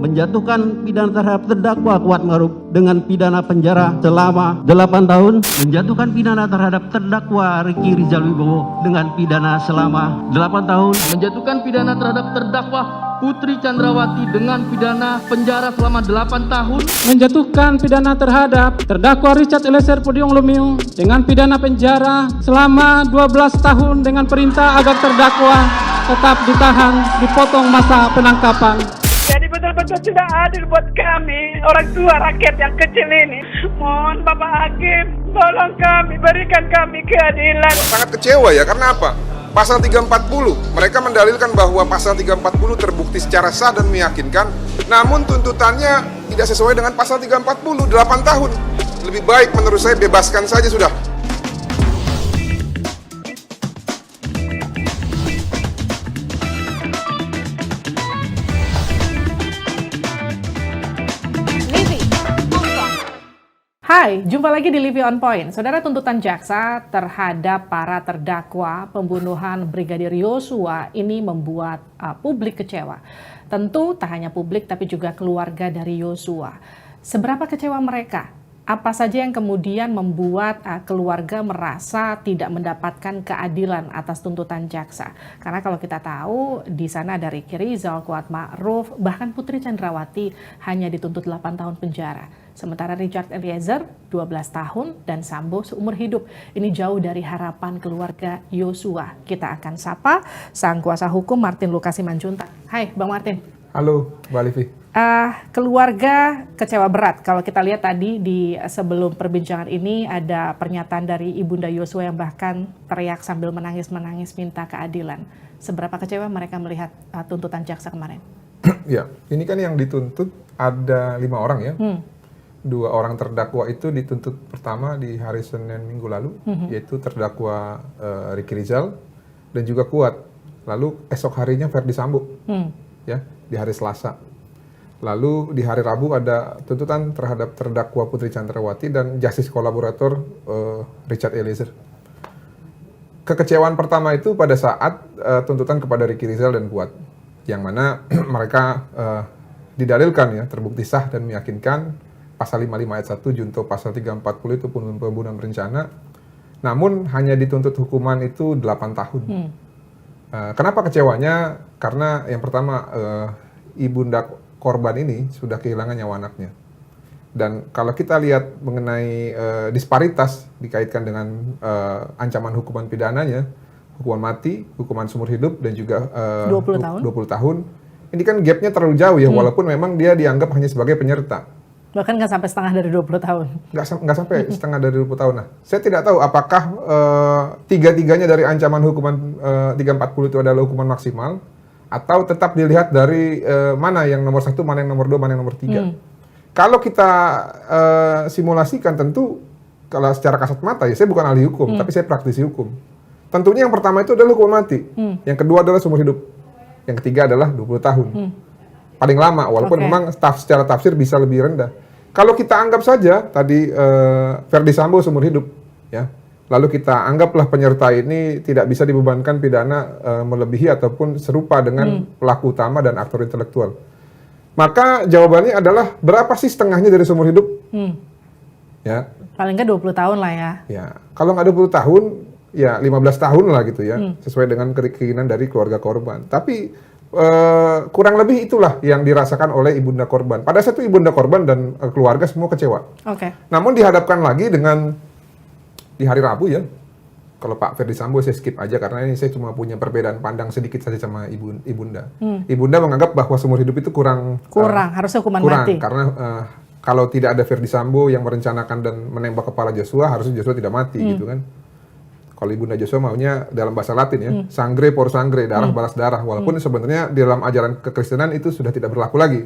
menjatuhkan pidana terhadap terdakwa Kuat Ma'ruf dengan pidana penjara selama 8 tahun, menjatuhkan pidana terhadap terdakwa Ricky Rizal Wibowo dengan pidana selama 8 tahun, menjatuhkan pidana terhadap terdakwa Putri Chandrawati dengan pidana penjara selama 8 tahun, menjatuhkan pidana terhadap terdakwa Richard Eliezer Pudium Lumiu dengan pidana penjara selama 12 tahun dengan perintah agar terdakwa tetap ditahan, dipotong masa penangkapan. Jadi betul-betul tidak adil buat kami, orang tua rakyat yang kecil ini. Mohon Bapak Hakim, tolong kami, berikan kami keadilan. Sangat kecewa ya, karena apa? Pasal 340, mereka mendalilkan bahwa pasal 340 terbukti secara sah dan meyakinkan, namun tuntutannya tidak sesuai dengan pasal 340, 8 tahun. Lebih baik menurut saya bebaskan saja sudah. Hai, jumpa lagi di Livi On Point. Saudara, tuntutan jaksa terhadap para terdakwa pembunuhan Brigadir Yosua ini membuat publik kecewa. Tentu tak hanya publik tapi juga keluarga dari Yosua. Seberapa kecewa mereka? Apa saja yang kemudian membuat keluarga merasa tidak mendapatkan keadilan atas tuntutan jaksa? Karena kalau kita tahu di sana ada Ricky Rizal, Kuat Ma'ruf, bahkan Putri Chandrawati hanya dituntut 8 tahun penjara. Sementara Richard Eliezer 12 tahun dan Sambo seumur hidup. Ini jauh dari harapan keluarga Yosua. Kita akan sapa sang kuasa hukum Martin Lucas Simanjuntak. Hai Bang Martin. Halo Mbak Livi. Keluarga kecewa berat. Kalau kita lihat tadi di sebelum perbincangan ini ada pernyataan dari Ibunda Yosua yang bahkan teriak sambil menangis-menangis minta keadilan. Seberapa kecewa mereka melihat tuntutan jaksa kemarin? Ya, ini kan yang dituntut ada 5 orang ya. 2 orang terdakwa itu dituntut pertama di hari Senin minggu lalu, yaitu terdakwa Ricky Rizal dan juga Kuat. Lalu esok harinya Verdi Sambo, ya di hari Selasa. Lalu di hari Rabu ada tuntutan terhadap terdakwa Putri Chandrawati dan justice kolaborator Richard Eliezer. Kekecewaan pertama itu pada saat tuntutan kepada Ricky Rizal dan Kuat, yang mana mereka didalilkan ya terbukti sah dan meyakinkan pasal 55 ayat 1 junto pasal 340 itu pembunuhan berencana, namun hanya dituntut hukuman itu 8 tahun. Kenapa kecewanya? Karena yang pertama ibunda korban ini sudah kehilangan nyawa anaknya. Dan kalau kita lihat mengenai disparitas dikaitkan dengan ancaman hukuman pidananya, hukuman mati, hukuman seumur hidup dan juga 20 tahun. Ini kan gapnya terlalu jauh ya, walaupun memang dia dianggap hanya sebagai penyerta. Bahkan nggak sampai setengah dari 20 tahun. Nggak sampai setengah dari 20 tahun. Nah, saya tidak tahu apakah tiga-tiganya dari ancaman hukuman 340 itu adalah hukuman maksimal, atau tetap dilihat dari mana yang nomor 1, mana yang nomor 2, mana yang nomor 3. Kalau kita simulasikan tentu, kalau secara kasat mata ya, saya bukan ahli hukum, tapi saya praktisi hukum. Tentunya yang pertama itu adalah hukuman mati, yang kedua adalah seumur hidup, yang ketiga adalah 20 tahun. Paling lama, walaupun memang secara tafsir bisa lebih rendah. Kalau kita anggap saja tadi Verdi Sambo seumur hidup, ya, lalu kita anggaplah penyerta ini tidak bisa dibebankan pidana melebihi ataupun serupa dengan pelaku utama dan aktor intelektual. Maka jawabannya adalah berapa sih setengahnya dari seumur hidup? Ya. Paling nggak 20 tahun lah ya. Ya, kalau nggak 20 tahun, ya 15 tahun lah gitu ya, sesuai dengan keinginan dari keluarga korban. Tapi kurang lebih itulah yang dirasakan oleh ibunda korban. Pada saat itu ibunda korban dan keluarga semua kecewa. Namun dihadapkan lagi dengan di hari Rabu ya. Kalau Pak Verdi Sambo saya skip aja karena ini saya cuma punya perbedaan pandang sedikit saja sama ibunda. Ibunda menganggap bahwa seumur hidup itu kurang harusnya hukuman mati. Karena kalau tidak ada Verdi Sambo yang merencanakan dan menembak kepala Joshua, harusnya Joshua tidak mati gitu kan. Kalau Ibunda Joshua maunya dalam bahasa Latin ya, sangre por sangre, darah balas darah. Walaupun sebenarnya di dalam ajaran kekristenan itu sudah tidak berlaku lagi.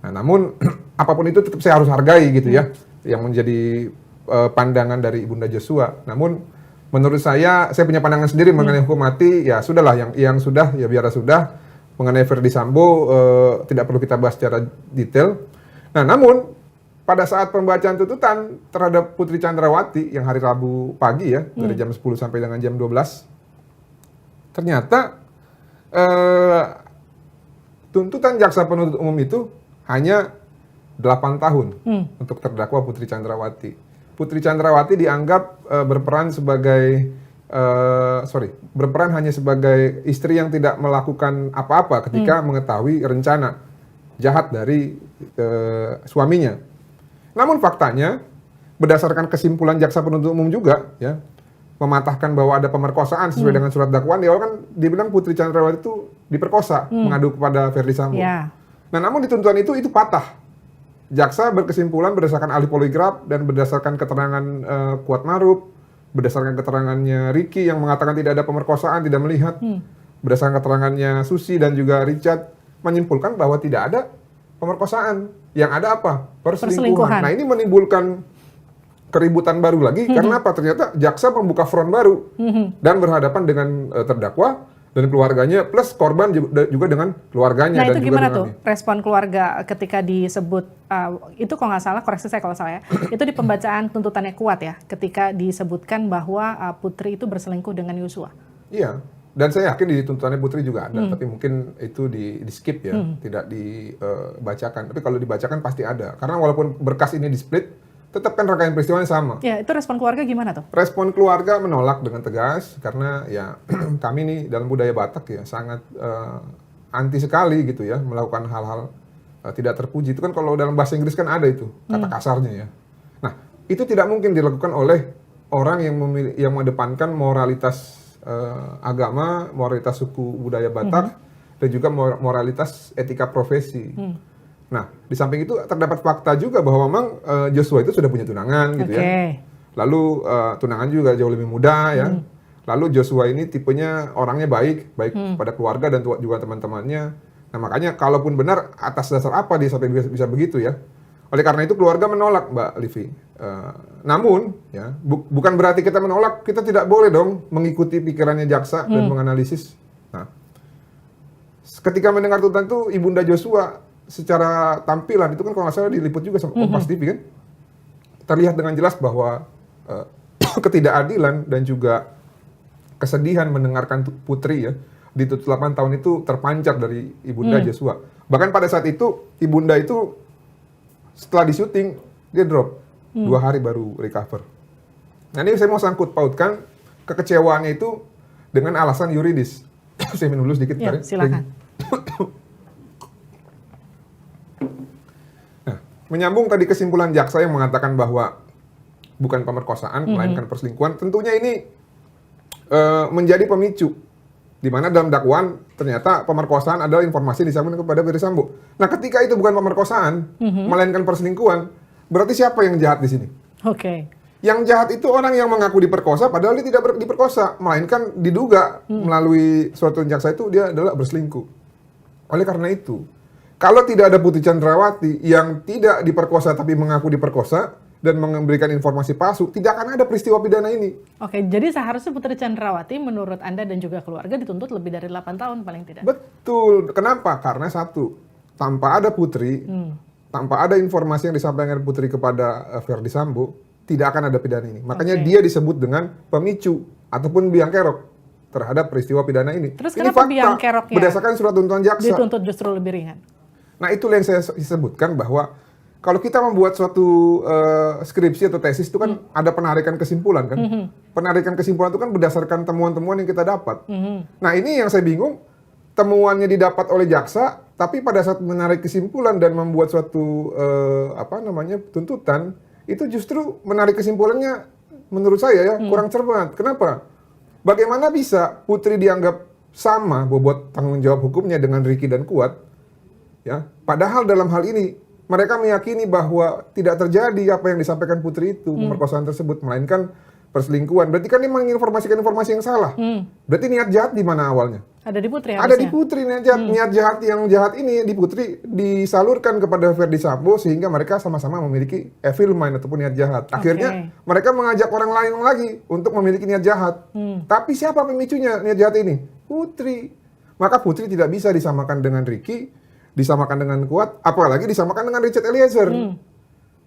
Nah, namun apapun itu tetap saya harus hargai gitu ya, yang menjadi pandangan dari Ibunda Joshua. Namun menurut saya punya pandangan sendiri mengenai hukum mati. Ya sudahlah, yang sudah ya biar sudah. Mengenai Verdi Sambo tidak perlu kita bahas secara detail. Nah, namun pada saat pembacaan tuntutan terhadap Putri Chandrawati yang hari Rabu pagi ya, dari jam 10 sampai dengan jam 12, ternyata tuntutan jaksa penuntut umum itu hanya 8 tahun untuk terdakwa Putri Chandrawati. Putri Chandrawati dianggap berperan hanya sebagai istri yang tidak melakukan apa-apa ketika mengetahui rencana jahat dari suaminya. Namun faktanya, berdasarkan kesimpulan jaksa penuntut umum juga, ya, mematahkan bahwa ada pemerkosaan sesuai dengan surat dakwaan. Di awal kan dibilang Putri Chandrawati itu diperkosa, mengadu kepada Verdi Sambo. Yeah. Nah, namun di tuntutan itu patah. Jaksa berkesimpulan berdasarkan ahli poligraf dan berdasarkan keterangan Kuat Maruf, berdasarkan keterangannya Ricky yang mengatakan tidak ada pemerkosaan, tidak melihat, berdasarkan keterangannya Susi dan juga Richard, menyimpulkan bahwa tidak ada pemerkosaan. Yang ada apa? Perselingkuhan. Nah, ini menimbulkan keributan baru lagi karena apa? Ternyata jaksa membuka front baru dan berhadapan dengan terdakwa dan keluarganya plus korban juga dengan keluarganya. Nah, dan itu juga gimana dengan tuh respon keluarga ketika disebut itu kalau nggak salah, koreksi saya kalau salah ya, itu di pembacaan tuntutannya Kuat ya, ketika disebutkan bahwa Putri itu berselingkuh dengan Yosua. Iya. Dan saya yakin di tuntutannya Putri juga ada, tapi mungkin itu di skip ya, tidak dibacakan. Tapi kalau dibacakan pasti ada, karena walaupun berkas ini di split, tetap kan rangkaian peristiwanya sama. Ya, itu respon keluarga gimana tuh? Respon keluarga menolak dengan tegas, karena ya kami nih dalam budaya Batak ya sangat anti sekali gitu ya, melakukan hal-hal tidak terpuji. Itu kan kalau dalam bahasa Inggris kan ada itu, kata kasarnya ya. Nah, itu tidak mungkin dilakukan oleh orang yang mengedepankan moralitas agama, moralitas suku budaya Batak, dan juga moralitas etika profesi. Nah, di samping itu terdapat fakta juga bahwa memang Joshua itu sudah punya tunangan gitu ya. Lalu tunangan juga jauh lebih muda ya. Lalu Joshua ini tipenya orangnya baik pada keluarga dan juga teman-temannya. Nah, makanya kalaupun benar atas dasar apa dia sampai bisa begitu ya. Oleh karena itu keluarga menolak, Mbak Livi. Namun, ya, bukan berarti kita menolak, kita tidak boleh dong mengikuti pikirannya jaksa dan menganalisis. Nah, ketika mendengar tuntutan itu, Ibunda Joshua secara tampilan itu kan kalau nggak salah diliput juga sama Kompas TV kan, terlihat dengan jelas bahwa ketidakadilan dan juga kesedihan mendengarkan Putri ya di 8 tahun itu terpancar dari Ibunda Joshua. Bahkan pada saat itu Ibunda itu setelah di syuting dia drop 2 hari baru recover. Nah, ini saya mau sangkut pautkan kekecewaannya itu dengan alasan yuridis. Saya minum dulu sedikit. Ya, silakan. Nah, menyambung tadi kesimpulan jaksa yang mengatakan bahwa bukan pemerkosaan, melainkan perselingkuhan, tentunya ini menjadi pemicu. Di mana dalam dakwaan ternyata pemerkosaan adalah informasi disampaikan kepada Verdi Sambo. Nah, ketika itu bukan pemerkosaan, melainkan perselingkuhan, berarti siapa yang jahat di sini? Oke. Yang jahat itu orang yang mengaku diperkosa, padahal dia tidak diperkosa, melainkan diduga melalui surat tuntutan jaksa itu dia adalah berselingkuh. Oleh karena itu, kalau tidak ada Putri Chandrawati yang tidak diperkosa tapi mengaku diperkosa dan memberikan informasi palsu, tidak akan ada peristiwa pidana ini. Oke, jadi seharusnya Putri Chandrawati menurut Anda dan juga keluarga dituntut lebih dari 8 tahun paling tidak? Betul. Kenapa? Karena satu, tanpa ada Putri, tanpa ada informasi yang disampaikan Putri kepada Verdi Sambo, tidak akan ada pidana ini. Makanya dia disebut dengan pemicu ataupun biang kerok terhadap peristiwa pidana ini. Terus ini kenapa fakta biang keroknya berdasarkan surat tuntutan jaksa dituntut justru lebih ringan? Nah, itulah yang saya sebutkan bahwa kalau kita membuat suatu skripsi atau tesis itu kan ada penarikan kesimpulan kan. Penarikan kesimpulan itu kan berdasarkan temuan-temuan yang kita dapat. Nah, ini yang saya bingung, temuannya didapat oleh jaksa, tapi pada saat menarik kesimpulan dan membuat suatu tuntutan, itu justru menarik kesimpulannya menurut saya ya kurang cermat. Kenapa? Bagaimana bisa Putri dianggap sama bobot tanggung jawab hukumnya dengan Ricky dan Kuat? Ya, padahal dalam hal ini mereka meyakini bahwa tidak terjadi apa yang disampaikan Putri itu, pemerkosaan tersebut, melainkan perselingkuhan. Berarti kan dia menginformasikan informasi yang salah. Berarti niat jahat di mana awalnya? Ada di Putri harusnya. Ada di Putri niat jahat. Niat jahat yang jahat ini di Putri disalurkan kepada Verdi Sambo sehingga mereka sama-sama memiliki evil mind ataupun niat jahat. Akhirnya mereka mengajak orang lain lagi untuk memiliki niat jahat. Tapi siapa pemicunya niat jahat ini? Putri. Maka Putri tidak bisa disamakan dengan Ricky, disamakan dengan Kuat, apalagi disamakan dengan Richard Eliezer.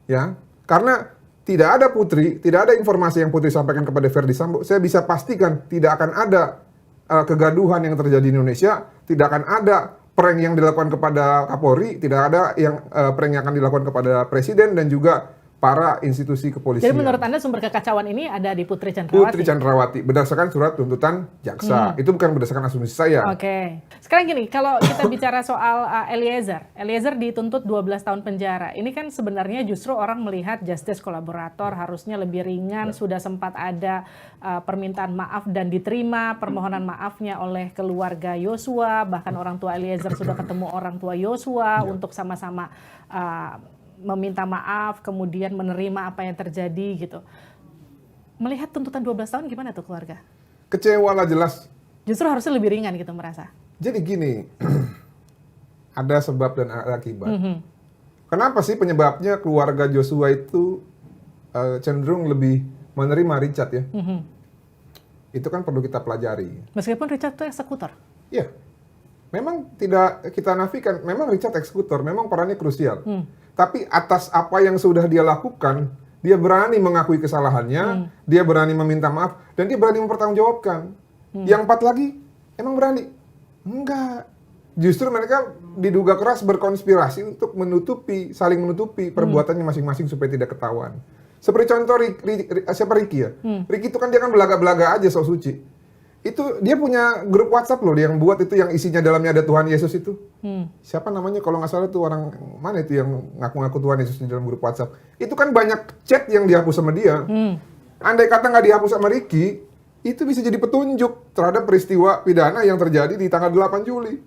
Ya, karena tidak ada Putri, tidak ada informasi yang Putri sampaikan kepada Verdi Sambo, saya bisa pastikan tidak akan ada kegaduhan yang terjadi di Indonesia, tidak akan ada prank yang dilakukan kepada Kapolri, tidak ada yang prank yang akan dilakukan kepada Presiden dan juga para institusi kepolisian. Jadi menurut Anda sumber kekacauan ini ada di Putri Candrawati? Putri Candrawati, berdasarkan surat tuntutan jaksa. Itu bukan berdasarkan asumsi saya. Oke. Sekarang gini, kalau kita bicara soal Eliezer dituntut 12 tahun penjara. Ini kan sebenarnya justru orang melihat justice kolaborator harusnya lebih ringan. Sudah sempat ada permintaan maaf dan diterima permohonan maafnya oleh keluarga Yosua. Bahkan orang tua Eliezer sudah ketemu orang tua Yosua untuk sama-sama meminta maaf, kemudian menerima apa yang terjadi gitu. Melihat tuntutan 12 tahun gimana tuh keluarga? Kecewa lah jelas. Justru harusnya lebih ringan gitu merasa. Jadi gini, ada sebab dan ada akibat. Kenapa sih penyebabnya keluarga Joshua itu cenderung lebih menerima Richard ya? Itu kan perlu kita pelajari. Meskipun Richard itu eksekutor. Iya, memang tidak kita nafikan, memang Richard eksekutor, memang perannya krusial. Tapi atas apa yang sudah dia lakukan, dia berani mengakui kesalahannya, dia berani meminta maaf, dan dia berani mempertanggungjawabkan. Yang 4 lagi, emang berani? Enggak. Justru mereka diduga keras berkonspirasi untuk saling menutupi perbuatannya masing-masing supaya tidak ketahuan. Seperti contoh siapa Ricky ya? Ricky itu kan dia kan belaga-belaga aja sok suci. Itu dia punya grup WhatsApp loh, dia yang buat itu yang isinya dalamnya ada Tuhan Yesus itu. Siapa namanya kalau nggak salah tuh orang mana itu yang ngaku-ngaku Tuhan Yesus di dalam grup WhatsApp. Itu kan banyak chat yang dihapus sama dia. Andai kata nggak dihapus sama Ricky, itu bisa jadi petunjuk terhadap peristiwa pidana yang terjadi di tanggal 8 Juli.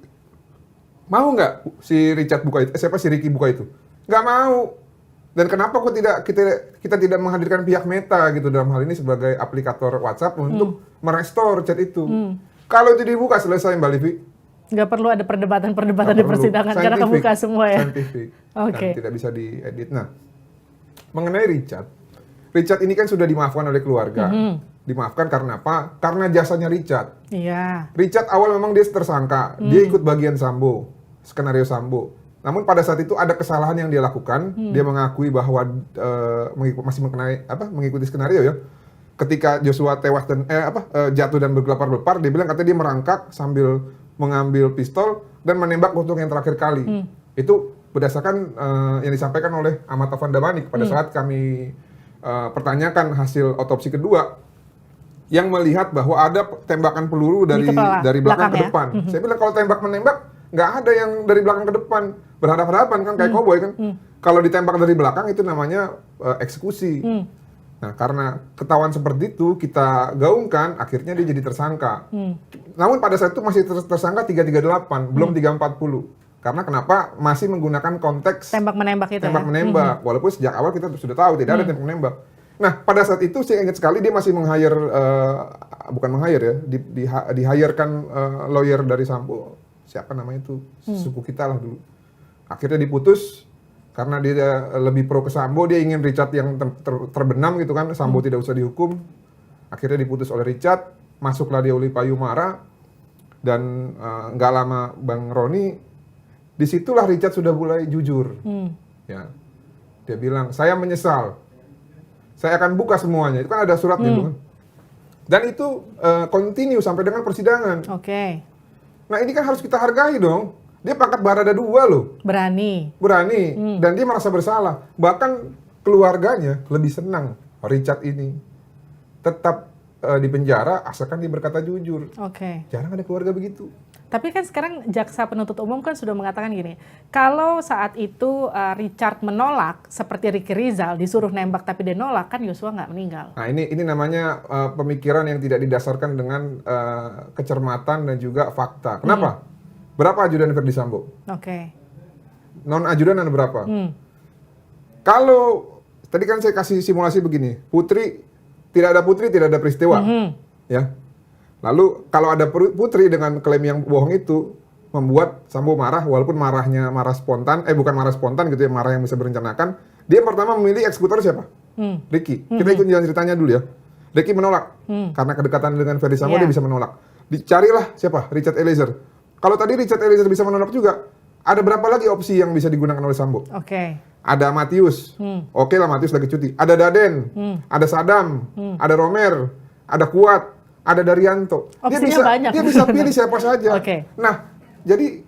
Mau nggak si Richard buka itu? Si Ricky buka itu? Nggak mau. Dan kenapa kok kita tidak menghadirkan pihak Meta gitu dalam hal ini sebagai aplikator WhatsApp untuk merestore chat itu? Kalau itu dibuka selesai Mbak Livi. Nggak perlu ada perdebatan di persidangan karena kebuka semua ya. Saintifik. Oke. Dan tidak bisa diedit. Nah, mengenai Richard ini kan sudah dimaafkan oleh keluarga. Dimaafkan karena apa? Karena jasanya Richard. Iya. Richard awal memang dia tersangka, dia ikut bagian Sambo, skenario Sambo. Namun pada saat itu ada kesalahan yang dia lakukan, dia mengakui bahwa mengikuti skenario ya. Ketika Joshua tewas dan jatuh dan bergelepar-gelepar, dia bilang katanya dia merangkak sambil mengambil pistol dan menembak untuk yang terakhir kali. Itu berdasarkan yang disampaikan oleh Ahmad Taufan Damanik pada saat kami pertanyakan hasil otopsi kedua yang melihat bahwa ada tembakan peluru dari belakang ke depan. Saya bilang kalau tembak menembak nggak ada yang dari belakang ke depan, berhadapan-hadapan kan kayak koboi kan. Kalau ditembak dari belakang itu namanya eksekusi. Nah karena ketahuan seperti itu kita gaungkan, akhirnya dia jadi tersangka. Namun pada saat itu masih tersangka 338, belum 340. Karena kenapa? Masih menggunakan konteks tembak-menembak itu tembak-menembak. Walaupun sejak awal kita sudah tahu tidak ada tembak-menembak. Nah pada saat itu saya ingat sekali dia masih di-hire-kan lawyer dari Sambo. Siapa namanya itu, suku kita lah dulu. Akhirnya diputus karena dia lebih pro ke Sambo, dia ingin Richard yang terbenam gitu kan, Sambo tidak usah dihukum. Akhirnya diputus oleh Richard, masuklah dia oleh Payu Mara, dan nggak lama Bang Roni, disitulah Richard sudah mulai jujur. Ya, dia bilang, saya menyesal, saya akan buka semuanya. Itu kan ada surat itu kan. Dan itu continue sampai dengan persidangan. Oke. Nah ini kan harus kita hargai dong. Dia pangkat Barada 2 loh. Berani. Dan dia merasa bersalah. Bahkan keluarganya lebih senang Richard ini tetap di penjara asalkan dia berkata jujur. Oke. Jarang ada keluarga begitu. Tapi kan sekarang jaksa penuntut umum kan sudah mengatakan gini, kalau saat itu Richard menolak seperti Ricky Rizal disuruh nembak tapi dia nolak, kan Yosua nggak meninggal. Nah ini namanya pemikiran yang tidak didasarkan dengan kecermatan dan juga fakta. Kenapa? Berapa ajudan Verdi Sambo? Oke. Non ajudan ada berapa? Kalau tadi kan saya kasih simulasi begini, tidak ada Putri tidak ada peristiwa, ya. Lalu kalau ada Putri dengan klaim yang bohong itu membuat Sambo marah, walaupun marahnya marah spontan, bukan marah spontan gitu ya, marah yang bisa berencanakan. Dia pertama memilih eksekutor siapa? Ricky. Kita ikut jalan ceritanya dulu ya. Ricky menolak karena kedekatan dengan Verdi Sambo dia bisa menolak. Dicarilah siapa? Richard Eliezer. Kalau tadi Richard Eliezer bisa menolak juga, ada berapa lagi opsi yang bisa digunakan oleh Sambo? Oke. Ada Matius. Oke lah Matius lagi cuti. Ada Daden, ada Sadam, ada Romer, ada Kuat. Ada Daryanto. Opsinya banyak. Dia bisa pilih siapa saja. Oke. Nah, jadi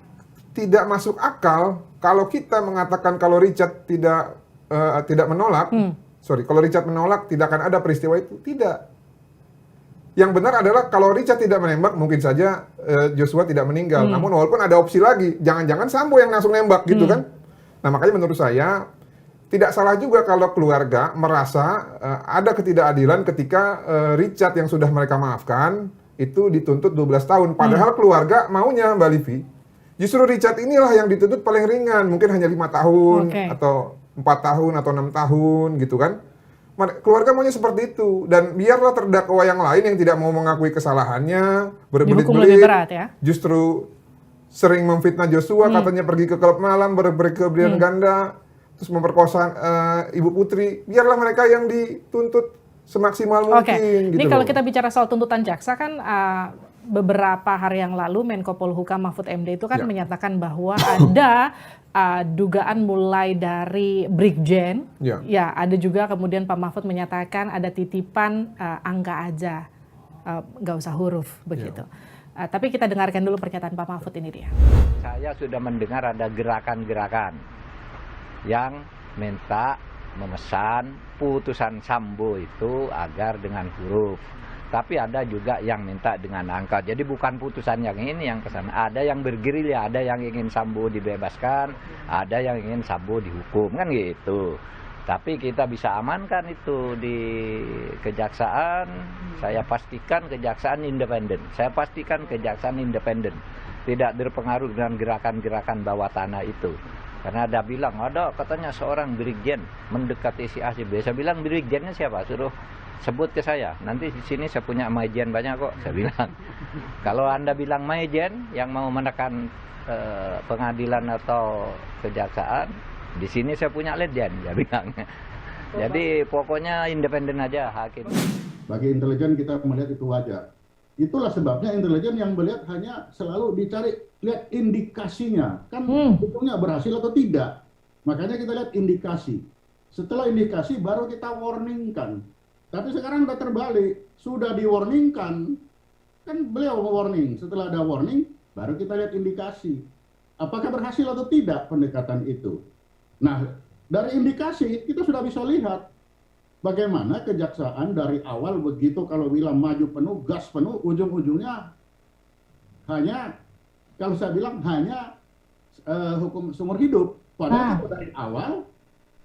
tidak masuk akal kalau kita mengatakan kalau Richard tidak menolak, kalau Richard menolak tidak akan ada peristiwa itu. Tidak. Yang benar adalah kalau Richard tidak menembak, mungkin saja Joshua tidak meninggal. Namun walaupun ada opsi lagi, jangan-jangan Sambo yang langsung nembak gitu kan. Nah makanya menurut saya tidak salah juga kalau keluarga merasa ada ketidakadilan ketika Richard yang sudah mereka maafkan itu dituntut 12 tahun. Padahal keluarga maunya Mbak Livi, justru Richard inilah yang dituntut paling ringan, mungkin hanya 5 tahun atau 4 tahun atau 6 tahun gitu kan. Keluarga maunya seperti itu, dan biarlah terdakwa yang lain yang tidak mau mengakui kesalahannya, berbelit-belit, justru sering memfitnah Joshua, katanya pergi ke klub malam, berkebrian ganda, terus memperkosa Ibu Putri. Biarlah mereka yang dituntut semaksimal mungkin. Gitu ini kalau kita bicara soal tuntutan jaksa kan beberapa hari yang lalu Menko Polhukam Mahfud MD itu kan menyatakan bahwa ada dugaan mulai dari Brigjen, ya ada juga kemudian Pak Mahfud menyatakan ada titipan angka aja, nggak usah huruf begitu. Tapi kita dengarkan dulu pernyataan Pak Mahfud, ini dia. Saya sudah mendengar ada gerakan-gerakan yang minta memesan putusan Sambo itu agar dengan huruf. Tapi ada juga yang minta dengan angka. Jadi bukan putusan yang ini yang kesana. Ada yang bergerilya, ada yang ingin Sambo dibebaskan, ada yang ingin Sambo dihukum, kan gitu. Tapi kita bisa amankan itu di kejaksaan. Saya pastikan kejaksaan independen. Saya pastikan kejaksaan independen. Tidak terpengaruh dengan gerakan-gerakan bawah tanah itu. Karena ada bilang, ada katanya seorang Brigjen mendekati si A, si B. Saya bilang, Brigjennya siapa? Suruh sebut ke saya. Nanti di sini saya punya Maijen banyak kok, saya bilang. Kalau Anda bilang Maijen yang mau menekan pengadilan atau kejaksaan, di sini saya punya Ledjen, saya bilang. Jadi pokoknya independen aja hakim. Bagi intelijen kita melihat itu wajar. Itulah sebabnya intelijen yang melihat hanya selalu dicari, lihat indikasinya. Kan hitungnya berhasil atau tidak. Makanya kita lihat indikasi. Setelah indikasi baru kita warningkan. Tapi sekarang udah terbalik. Sudah di-warningkan. Kan beliau warning. Setelah ada warning, baru kita lihat indikasi. Apakah berhasil atau tidak pendekatan itu. Nah, dari indikasi kita sudah bisa lihat bagaimana kejaksaan dari awal begitu kalau bilang maju penuh, gas penuh, ujung-ujungnya hanya, kalau saya bilang hanya hukum seumur hidup. Padahal dari awal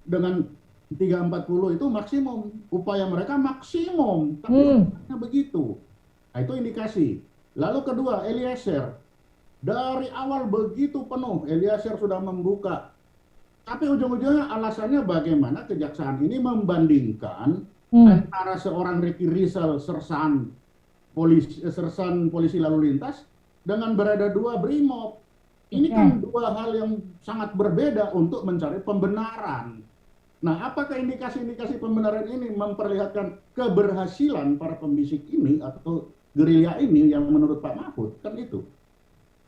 dengan 340 itu maksimum, upaya mereka maksimum, tapi begitu. Nah, itu indikasi. Lalu kedua, Eliezer. Dari awal begitu penuh, Eliezer sudah membuka. Tapi ujung-ujungnya alasannya bagaimana kejaksaan ini membandingkan antara seorang Ricky Rizal, sersan polisi lalu lintas, dengan berada dua Brimob. Ini kan dua hal yang sangat berbeda untuk mencari pembenaran. Nah, apakah indikasi-indikasi pembenaran ini memperlihatkan keberhasilan para pembisik ini atau gerilya ini yang menurut Pak Mahfud? Kan itu.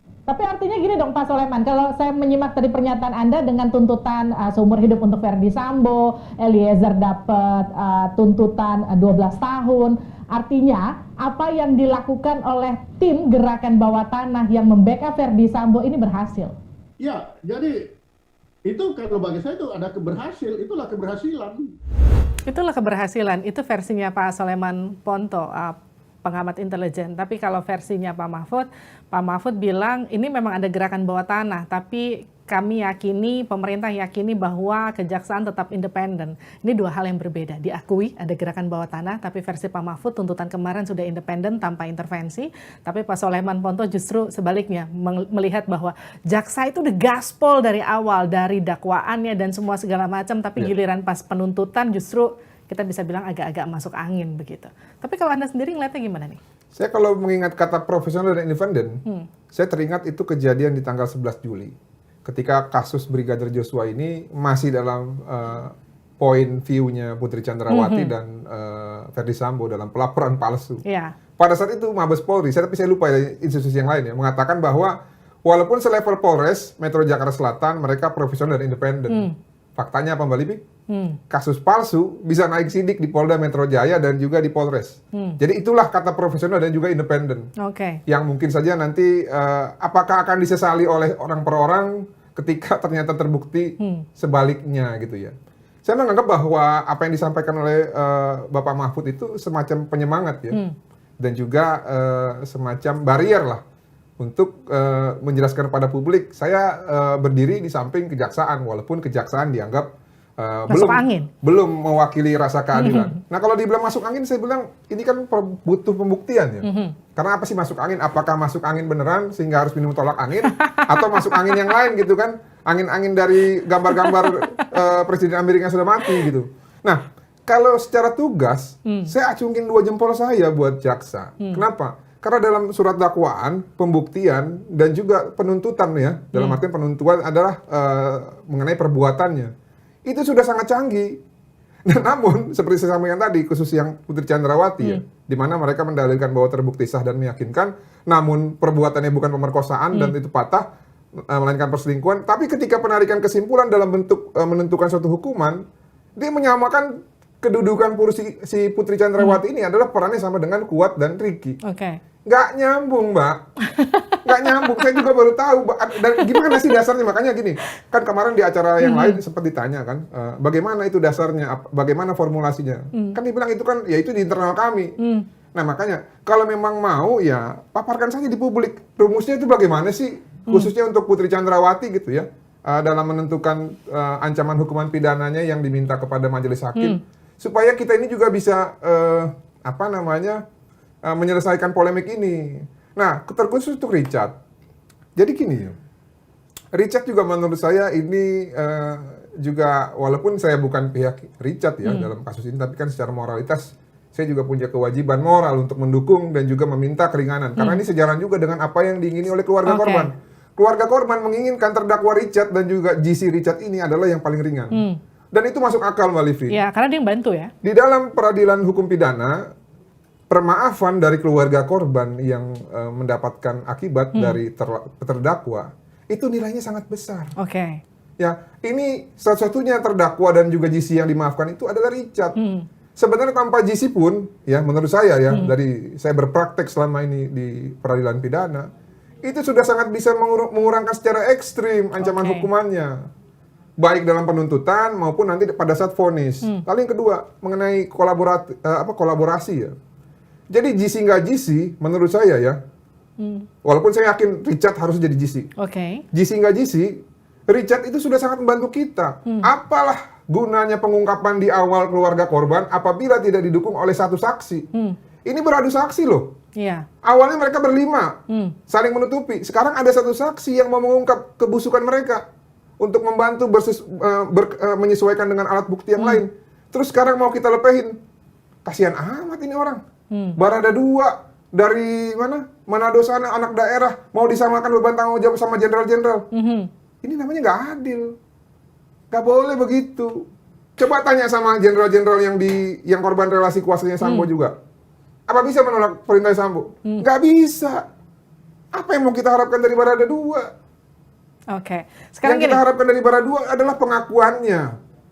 Tapi artinya gini dong Pak Soleman, kalau saya menyimak tadi pernyataan Anda dengan tuntutan seumur hidup untuk Verdi Sambo, Eliezer dapat tuntutan 12 tahun, artinya apa yang dilakukan oleh tim gerakan bawah tanah yang membackup Verdi Sambo ini berhasil? Ya, jadi itu kalau bagi saya itu ada itulah keberhasilan. Itulah keberhasilan, itu versinya Pak Soleman Ponto, pengamat intelijen. Tapi kalau versinya Pak Mahfud bilang ini memang ada gerakan bawah tanah, tapi kami yakini, pemerintah yakini bahwa kejaksaan tetap independen. Ini dua hal yang berbeda. Diakui ada gerakan bawah tanah, tapi versi Pak Mahfud tuntutan kemarin sudah independen tanpa intervensi. Tapi Pak Soleman Ponto justru sebaliknya melihat bahwa jaksa itu udah gaspol dari awal, dari dakwaannya dan semua segala macam, tapi giliran pas penuntutan justru kita bisa bilang agak-agak masuk angin begitu. Tapi kalau Anda sendiri ngeliatnya gimana nih? Saya kalau mengingat kata profesional dan independen, saya teringat itu kejadian di tanggal 11 Juli. Ketika kasus Brigadir Joshua ini masih dalam point view-nya Putri Candrawati dan Verdi Sambo dalam pelaporan palsu. Pada saat itu Mabes Polri, tapi saya lupa ya, institusi yang lain ya, mengatakan bahwa walaupun selevel Polres Metro Jakarta Selatan, mereka profesional dan independen. Faktanya apa Mbak Lipi? kasus palsu bisa naik sidik di Polda Metro Jaya dan juga di Polres. Jadi itulah kata profesional dan juga independen. Yang mungkin saja nanti apakah akan disesali oleh orang per orang ketika ternyata terbukti sebaliknya gitu ya. Saya menganggap bahwa apa yang disampaikan oleh Bapak Mahfud itu semacam penyemangat ya. Dan juga semacam barrier lah untuk menjelaskan kepada publik. Saya berdiri di samping kejaksaan walaupun kejaksaan dianggap belum mewakili rasa keadilan. Nah kalau dibilang masuk angin, saya bilang ini kan butuh pembuktian ya. Karena apa sih masuk angin? Apakah masuk angin beneran sehingga harus minum tolak angin? Atau masuk angin yang lain gitu kan? Angin-angin dari gambar-gambar Presiden Amerika yang sudah mati gitu. Nah kalau secara tugas, saya acungin 2 jempol saya buat jaksa. Kenapa? Karena dalam surat dakwaan, pembuktian, dan juga penuntutan ya, dalam artian penuntutan adalah mengenai perbuatannya. Itu sudah sangat canggih. Nah, namun, seperti saya sampaikan tadi, khusus yang Putri Candrawati ya, di mana mereka mendalilkan bahwa terbukti sah dan meyakinkan, namun perbuatannya bukan pemerkosaan dan itu patah, melainkan perselingkuhan. Tapi ketika penarikan kesimpulan dalam bentuk menentukan suatu hukuman, dia menyamakan kedudukan si Putri Candrawati ini adalah perannya sama dengan Kuat dan Ricky. Nggak nyambung, Mbak. Nggak nyambung. Saya juga baru tahu. Dan gimana sih dasarnya? Makanya gini, kan kemarin di acara yang lain sempat ditanya kan, bagaimana itu dasarnya, bagaimana formulasinya. Kan dibilang itu kan, ya itu di internal kami. Nah makanya, kalau memang mau ya, paparkan saja di publik. Rumusnya itu bagaimana sih? Khususnya untuk Putri Candrawati gitu ya. Dalam menentukan ancaman hukuman pidananya yang diminta kepada majelis hakim. Supaya kita ini juga bisa, menyelesaikan polemik ini. Nah, terkhusus untuk Richard. Jadi gini, Richard juga menurut saya ini juga, walaupun saya bukan pihak Richard ya dalam kasus ini, tapi kan secara moralitas saya juga punya kewajiban moral untuk mendukung dan juga meminta keringanan. Karena ini sejalan juga dengan apa yang diingini oleh keluarga korban. Keluarga korban menginginkan terdakwa Richard dan juga GC Richard ini adalah yang paling ringan. Dan itu masuk akal, Mbak Livia. Ya, karena dia yang bantu ya. Di dalam peradilan hukum pidana, permaafan dari keluarga korban yang mendapatkan akibat dari terdakwa itu nilainya sangat besar. Ya, ini satu-satunya terdakwa dan juga GC yang dimaafkan itu adalah Richard. Sebenarnya tanpa GC pun, ya menurut saya ya, dari saya berpraktek selama ini di peradilan pidana, itu sudah sangat bisa mengurangkan secara ekstrim ancaman hukumannya, baik dalam penuntutan maupun nanti pada saat vonis. Lalu yang kedua mengenai kolaborasi ya. Jadi GC nggak GC, menurut saya ya, walaupun saya yakin Richard harus jadi GC. GC nggak GC, Richard itu sudah sangat membantu kita. Apalah gunanya pengungkapan di awal keluarga korban apabila tidak didukung oleh satu saksi. Ini beradu saksi loh. Awalnya mereka berlima, saling menutupi. Sekarang ada satu saksi yang mau mengungkap kebusukan mereka untuk membantu menyesuaikan dengan alat bukti yang lain. Terus sekarang mau kita lepehin. Kasihan amat ini orang. Barada 2 dari mana? Manado sana, anak daerah, mau disamakan beban tanggung jawab sama jenderal-jenderal. Ini namanya nggak adil. Nggak boleh begitu. Coba tanya sama jenderal-jenderal yang korban relasi kuasanya Sambo juga. Apa bisa menolak perintah Sambo? Nggak bisa. Apa yang mau kita harapkan dari Barada 2? Sekarang yang kita harapkan dari Barada 2 adalah pengakuannya,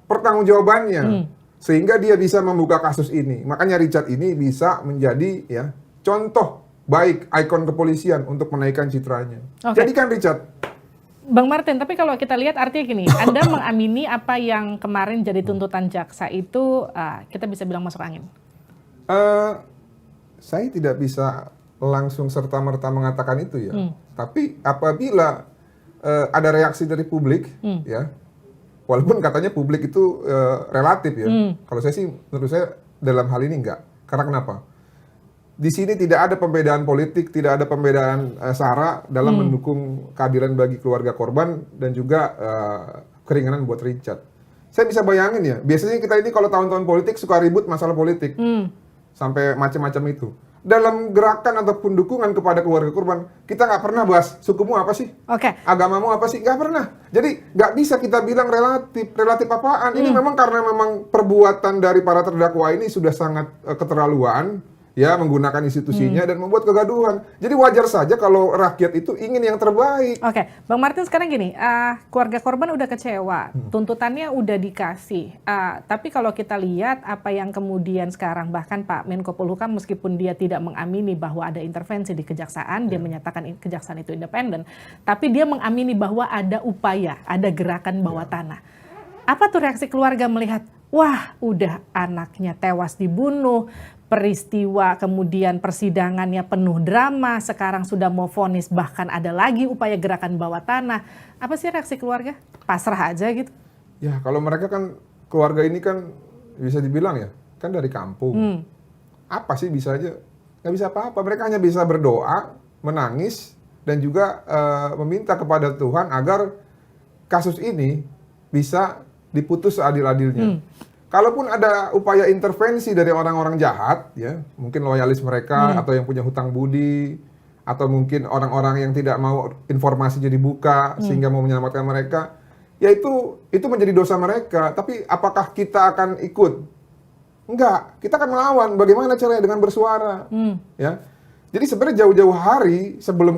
pertanggungjawabannya. Sehingga dia bisa membuka kasus ini. Makanya Richard ini bisa menjadi ya contoh baik ikon kepolisian untuk menaikkan citranya. Jadikan Richard. Bang Martin, tapi kalau kita lihat artinya gini, Anda mengamini apa yang kemarin jadi tuntutan jaksa itu kita bisa bilang masuk angin? Saya tidak bisa langsung serta-merta mengatakan itu ya. Tapi apabila ada reaksi dari publik ya, walaupun katanya publik itu relatif ya. Kalau saya sih, menurut saya dalam hal ini enggak. Karena kenapa? Di sini tidak ada pembedaan politik, tidak ada pembedaan sara dalam mendukung keadilan bagi keluarga korban dan juga keringanan buat Richard. Saya bisa bayangin ya, biasanya kita ini kalau tahun-tahun politik suka ribut masalah politik. Sampai macam-macam itu. Dalam gerakan ataupun dukungan kepada keluarga korban, kita nggak pernah bahas sukumu apa sih, agamamu apa sih, nggak pernah. Jadi nggak bisa kita bilang relatif apaan. Ini memang karena memang perbuatan dari para terdakwa ini sudah sangat keterlaluan ya menggunakan institusinya dan membuat kegaduhan. Jadi wajar saja kalau rakyat itu ingin yang terbaik. Oke, Bang Martin sekarang gini, keluarga korban udah kecewa, tuntutannya udah dikasih, tapi kalau kita lihat apa yang kemudian sekarang bahkan Pak Menko Polhukam meskipun dia tidak mengamini bahwa ada intervensi di kejaksaan, dia menyatakan kejaksaan itu independen, tapi dia mengamini bahwa ada upaya, ada gerakan bawah tanah. Apa tuh reaksi keluarga melihat, wah udah anaknya tewas dibunuh, peristiwa kemudian persidangannya penuh drama, sekarang sudah mau vonis, bahkan ada lagi upaya gerakan bawah tanah. Apa sih reaksi keluarga? Pasrah aja gitu? Ya kalau mereka kan, keluarga ini kan bisa dibilang ya, kan dari kampung. Apa sih bisa aja? Nggak bisa apa-apa, mereka hanya bisa berdoa, menangis, dan juga meminta kepada Tuhan agar kasus ini bisa diputus seadil-adilnya. Kalaupun ada upaya intervensi dari orang-orang jahat, ya mungkin loyalis mereka atau yang punya hutang budi, atau mungkin orang-orang yang tidak mau informasinya dibuka sehingga mau menyelamatkan mereka, ya itu menjadi dosa mereka. Tapi apakah kita akan ikut? Enggak, kita akan melawan. Bagaimana caranya? Dengan bersuara, ya. Jadi sebenarnya jauh-jauh hari sebelum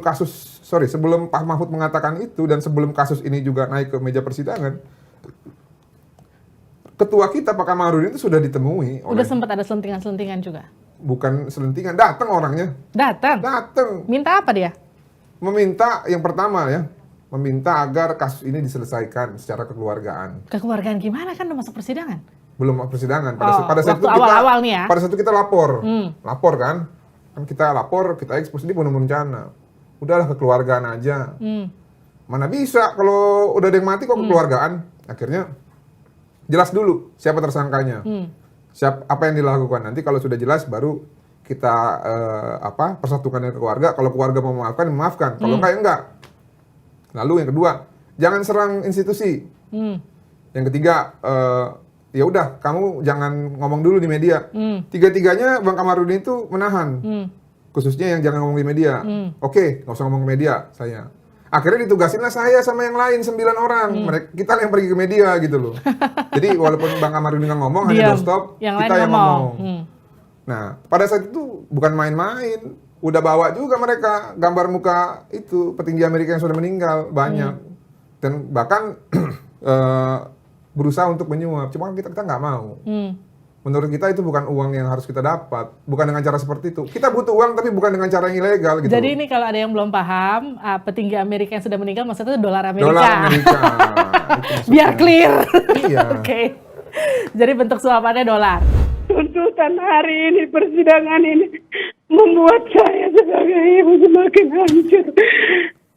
sebelum Pak Mahfud mengatakan itu dan sebelum kasus ini juga naik ke meja persidangan, ketua kita Pak Kamarudin itu sudah ditemui. Udah sempat ada selentingan-selentingan juga? Bukan selentingan, datang orangnya. Datang? Datang. Minta apa dia? Meminta yang pertama ya, meminta agar kasus ini diselesaikan secara kekeluargaan. Kekeluargaan gimana, kan udah masuk persidangan? Belum persidangan. Pada saat itu awal-awal nih ya? Pada saat itu kita lapor. Lapor kan? Kan kita lapor, kita ekspos ini pembunuhan berencana. Udahlah kekeluargaan aja. Mana bisa kalau udah ada yang mati kok kekeluargaan? Akhirnya jelas dulu siapa tersangkanya, apa yang dilakukan. Nanti kalau sudah jelas baru kita persatukan dengan keluarga. Kalau keluarga mau memaafkan, memaafkan. Kalau enggak. Lalu yang kedua, jangan serang institusi. Yang ketiga, ya udah kamu jangan ngomong dulu di media. Tiga-tiganya Bang Kamarudin itu menahan, khususnya yang jangan ngomong di media. Oke, nggak usah ngomong di media saya. Akhirnya ditugasinlah saya sama yang lain 9 orang. Kita yang pergi ke media gitu loh. Jadi walaupun Bang Kamarudin nggak ngomong, hanya doorstop, kita yang ngomong. Nah, pada saat itu bukan main-main. Udah bawa juga mereka gambar muka itu petinggi Amerika yang sudah meninggal banyak. Dan bahkan berusaha untuk menyuap. Cuma kita nggak mau. Menurut kita itu bukan uang yang harus kita dapat, bukan dengan cara seperti itu. Kita butuh uang tapi bukan dengan cara yang ilegal gitu. Jadi ini kalau ada yang belum paham, petinggi Amerika yang sudah meninggal maksudnya itu dolar Amerika. Dolar Amerika. Biar clear. Iya. Oke. Jadi bentuk suapannya dolar. Tuntutan hari ini, persidangan ini membuat saya sebagai ibu semakin hancur.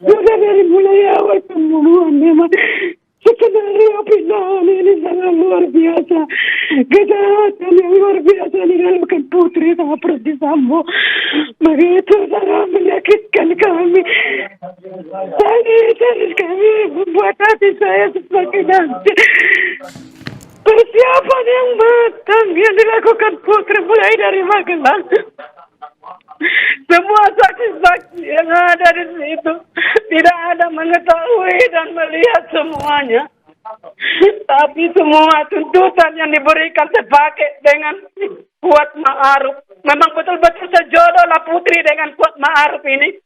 Sudah dari mulai awal pembunuhan memang skenario pidana ini sangat luar biasa. Kejahatan yang luar biasa dilakukan Putri sama Perdi Sambo. Begitu sangat menyakitkan kami. Tangis kami membuat hati saya semakin hancur. Persiapan yang matang yang dilakukan Putri mulai dari Magelang. Semua saksi-saksi yang ada di situ tidak ada mengetahui dan melihat semuanya. Tapi semua tuntutan yang diberikan sepaket dengan Kuat Ma'ruf. Memang betul-betul sejodoh lah Putri dengan Kuat Ma'ruf ini.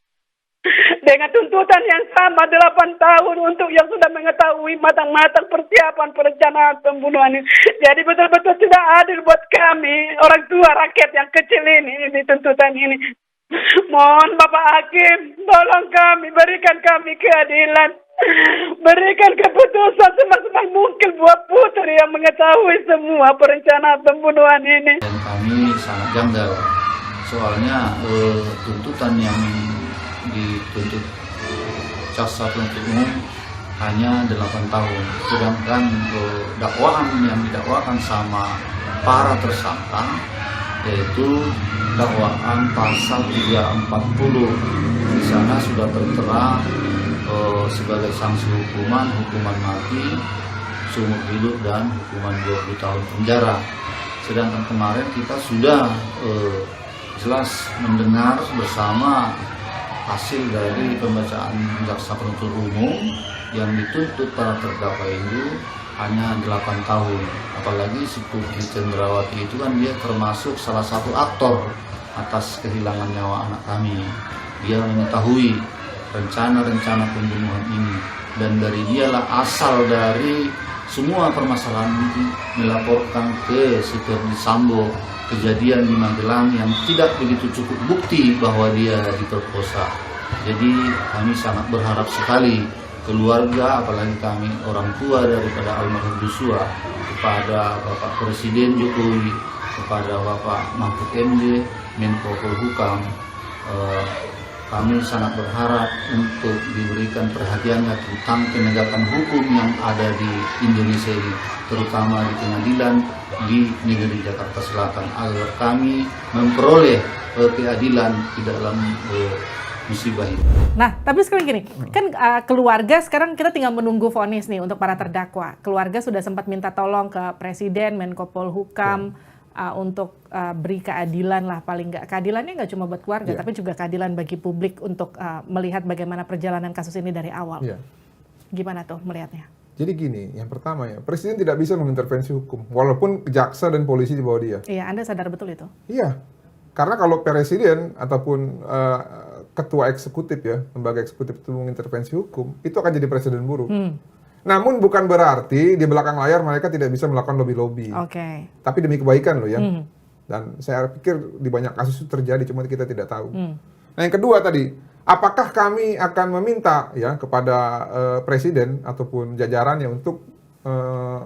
Dengan tuntutan yang sama 8 tahun untuk yang sudah mengetahui matang-matang persiapan perencanaan pembunuhan ini. Jadi betul-betul tidak adil buat kami, orang tua rakyat yang kecil ini di tuntutan ini. Mohon Bapak Hakim, tolong kami, berikan kami keadilan. Berikan keputusan semaksimal mungkin buat Putri yang mengetahui semua perencanaan pembunuhan ini. Dan kami sangat janggal, soalnya tuntutan yang dituntut jaksa penuntut umum hanya 8 tahun, sedangkan dakwaan yang didakwakan sama para tersangka yaitu dakwaan pasal 340. Di sana sudah tertera sebagai sanksi hukuman mati, seumur hidup dan hukuman 20 tahun penjara. Sedangkan kemarin kita sudah jelas mendengar bersama hasil dari pembacaan jaksa penuntut umum yang dituntut para terdakwa itu hanya 8 tahun. Apalagi si Putri Candrawati itu kan dia termasuk salah satu aktor atas kehilangan nyawa anak kami. Dia mengetahui rencana-rencana pembunuhan ini, dan dari dialah asal dari semua permasalahan ini, melaporkan ke Seperdi Sambo kejadian di Magelang yang tidak begitu cukup bukti bahwa dia diperkosa. Jadi kami sangat berharap sekali keluarga, apalagi kami orang tua daripada almarhum Joshua, kepada Bapak Presiden Jokowi, kepada Bapak Mahfud MD, Menko Polhukam, kami sangat berharap untuk diberikan perhatiannya tentang penegakan hukum yang ada di Indonesia ini, terutama di pengadilan di negeri Jakarta Selatan, agar kami memperoleh keadilan di dalam musibah ini. Nah, tapi sekarang gini, kan keluarga sekarang kita tinggal menunggu vonis nih untuk para terdakwa. Keluarga sudah sempat minta tolong ke Presiden, Menko Polhukam, untuk beri keadilan lah, paling nggak. Keadilannya nggak cuma buat keluarga, tapi juga keadilan bagi publik untuk melihat bagaimana perjalanan kasus ini dari awal. Gimana tuh melihatnya? Jadi gini, yang pertama ya, Presiden tidak bisa mengintervensi hukum, walaupun jaksa dan polisi di bawah dia. Iya, Anda sadar betul itu? Iya, karena kalau Presiden ataupun ketua eksekutif ya, lembaga eksekutif itu mengintervensi hukum, itu akan jadi presiden buruk. Namun bukan berarti di belakang layar mereka tidak bisa melakukan lobby-lobby. Tapi demi kebaikan loh ya. Dan saya pikir di banyak kasus itu terjadi, cuma kita tidak tahu. Nah yang kedua tadi, apakah kami akan meminta ya kepada presiden ataupun jajarannya untuk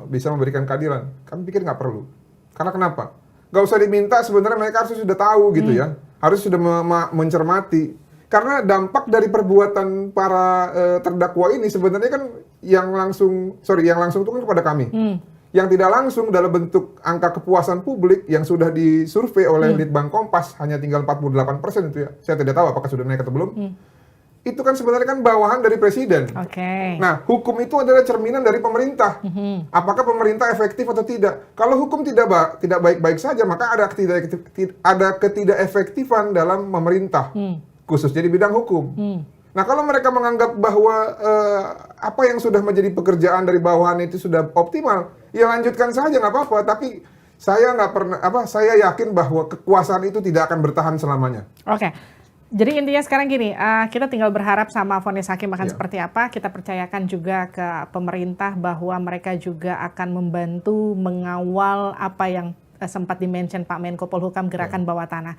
bisa memberikan keadilan? Kami pikir nggak perlu. Karena kenapa? Nggak usah diminta, sebenarnya mereka harus sudah tahu gitu ya. Harus sudah mencermati. Karena dampak dari perbuatan para terdakwa ini sebenarnya kan yang langsung itu kan kepada kami. Yang tidak langsung dalam bentuk angka kepuasan publik yang sudah disurvei oleh Litbang Kompas hanya tinggal 48% itu ya. Saya tidak tahu apakah sudah naik atau belum. Itu kan sebenarnya kan bawahan dari presiden. Nah, hukum itu adalah cerminan dari pemerintah. Apakah pemerintah efektif atau tidak? Kalau hukum tidak baik-baik saja, maka ada ketidakefektifan dalam pemerintah. Khususnya di bidang hukum. Nah, kalau mereka menganggap bahwa apa yang sudah menjadi pekerjaan dari bawahan itu sudah optimal, ya lanjutkan saja nggak apa-apa. Tapi saya saya yakin bahwa kekuasaan itu tidak akan bertahan selamanya. Jadi intinya sekarang gini, kita tinggal berharap sama vonis hakim akan seperti apa. Kita percayakan juga ke pemerintah bahwa mereka juga akan membantu mengawal apa yang sempat dimention Pak Menko Polhukam, gerakan bawah tanah.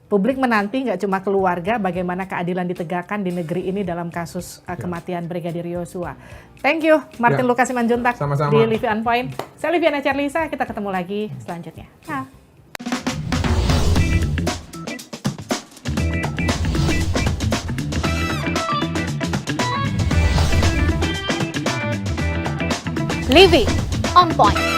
Publik menanti nggak cuma keluarga, bagaimana keadilan ditegakkan di negeri ini dalam kasus kematian Brigadir Yosua. Thank you, Martin Lucas Simanjuntak di Livy on Point. Saya Liviana Charlisa, kita ketemu lagi selanjutnya. Livy on Point.